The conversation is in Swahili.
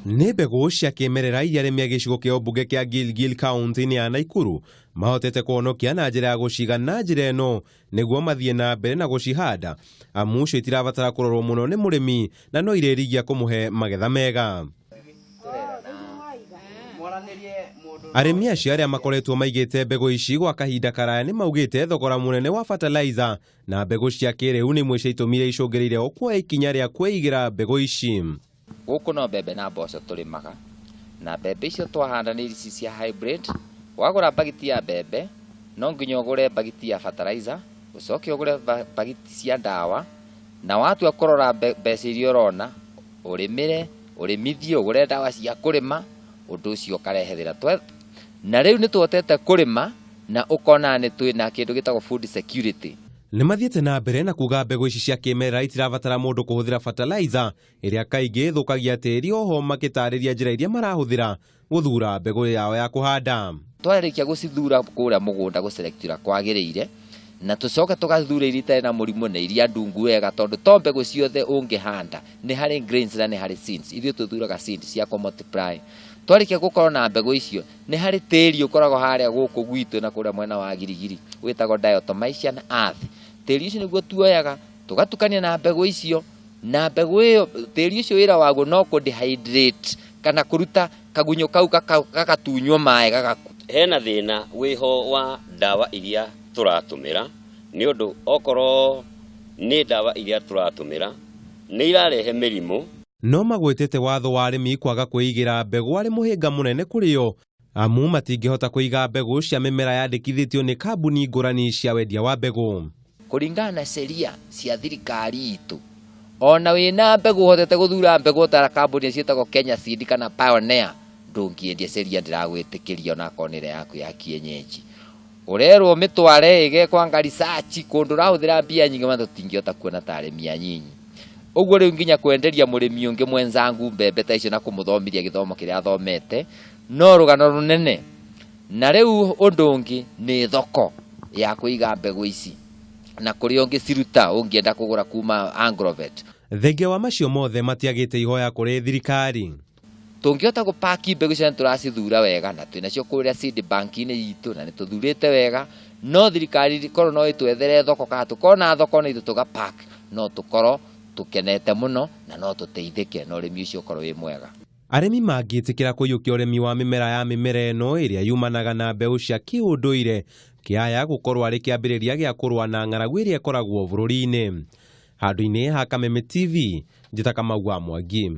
Nĩ mbegũ cia kĩmerera iria arĩmi a gĩcigo kĩa ũmbunge kĩa Gilgil kaunti-inĩ ya Nakuru mahotete kuonokia na njĩra ya gũciga na njĩra ĩno nĩguo mathiĩ na mbere na gũcihanda, amu cio itirabatara kũrorwo mũno nĩ mũrĩmi na no irĩrigia kũmũhe magetha mega. Arĩmi acio arĩa makoretwo maigĩte mbegũ ici gwa kahinda karaya nĩ maugĩte thogora mũnene wa fertilizer na mbegũ cia kĩrĩu nĩ imwe cia itũmi icũngĩrĩire o kuoya ikinya rĩa kwĩigĩra mbegũ ici. Gũkũ no mbembe na mboco tũrĩmaga, na mbembe icio twahanda nĩ ici cia hybrid. Wagũra bagiti ya mbembe no nginya ũgũre bagiti ya fertilizer, ũcoke ũgũre bagiti cia ndawa, na watua kũrora mbeca iria ũrona ũrĩmĩre, ũrĩmithie, ũgũre ndawa cia kũrĩma, ũndũ ũcio ũkarehethera. Na rĩu nĩ tuhotete kũrĩma na ũkona nĩ twĩna kĩndũ gĩtagwo food security. Nĩ mathiĩte na mbere na kuga mbegũ ici cia kĩmerera itirabatara mũndũ kũhũthĩra fertilizer ĩrĩa kaingĩ thũkagia tĩri, oho magĩtarĩria njĩra iria marahũthĩra gũthura mbegũ yao ya kũhanda. Twarĩkia gũcithura kũrĩa mũgũnda gũselectira kwagĩrĩire, na tũcoke tũgathura iria itarĩ na mũrimũ na iria ndungu wega, tondũ to mbegũ ciothe ũngĩhanda, nĩ harĩ grains na nĩ harĩ seeds. Ithuĩ tũthuraga seeds cia kũmultiply. Twarĩkia gũkorwo na mbegũ icio, nĩ harĩ tĩri ũkoragwo harĩa gũkũ gwitũ na kũrĩa mwena wa Girigiri wĩtagwo diatomaceous earth. Tĩri ũcio nĩguo tuoyaga tũgatukania na mbegũ icio, na mbegũ ĩyo tĩri ũcio wĩra waguo no kũdehydrate kana kũruta kagunyũ kau gagatunywo maĩ gagaku. Hena thĩna wĩho wa ndawa iria tũratũmĩra, nĩ ũndũ okorwo nĩ ndawa iria tũratũmĩra nĩ irarehe mĩrimũ. No magwetete watho wa arĩmi kwaga kwĩigĩra mbegũ arĩ mũhĩnga mũnene kũrĩ o, amu matingĩhota kũiga mbegũ cia mĩmera yandĩkithĩtio nĩ kambuni ngũrani cia wendia wa mbegũ. Kũringana na sheria cia thirikari itũ, ona wĩna mbegũ hotete gũthura mbegũ ta kambuni ciĩtagwo Kenya Seed kana Pioneer, ndũngĩendia, sheria ndĩragwĩtĩkĩria ona konere yaku ya kienyeji. Ũrerwo mĩtware ĩgekwa research kũndũ ũrahũthĩra mbia nyingĩ ma tũtingĩhota kuona ta arĩmi anyinyi. Ũguo rĩu nginya kwenderia mũrĩmi ũngĩ mwenzangu mbembe ta icio na kũmũthomithia gĩthomo kĩrĩa athomete no rũgano rũnene. Na rĩu ũndũ ũngĩ nĩ thoko ya kũiga mbegũ ici, na kũrĩ ũngĩ ciruta ũngĩenda kũgũra kuma Agrovet. Thengia wa macio mothe matiagĩte ihoya kũrĩ thirikari. Tũngĩhota gũpaki mbegũ icio tũracithura wega, na twĩnacio kũrĩa seed bank-inĩ itũ na nĩ tũthurĩte wega, no thirikari korwo no ĩtwethere thoko, kana tũkorwo na thoko na itũ tũgapack, no tũkorwo tũkenete mũno na no tũteithĩke na ũrĩmi ũcio ũkorwo wĩ mwega. Arĩmi mangĩtĩkĩra kũiyũkia ũrĩmi wa mĩmera ya mĩmera ĩno ĩrĩa yumanaga na mbeũ cia kĩũndũire, kĩaya gũkorwo arĩ kĩambĩrĩria gĩa kũrũa na ng'aragu ĩrĩa ĩkoragwo bũrũri-inĩ. Handũ-inĩ ha Kameme TV, njĩta Kamau wa Mwangi.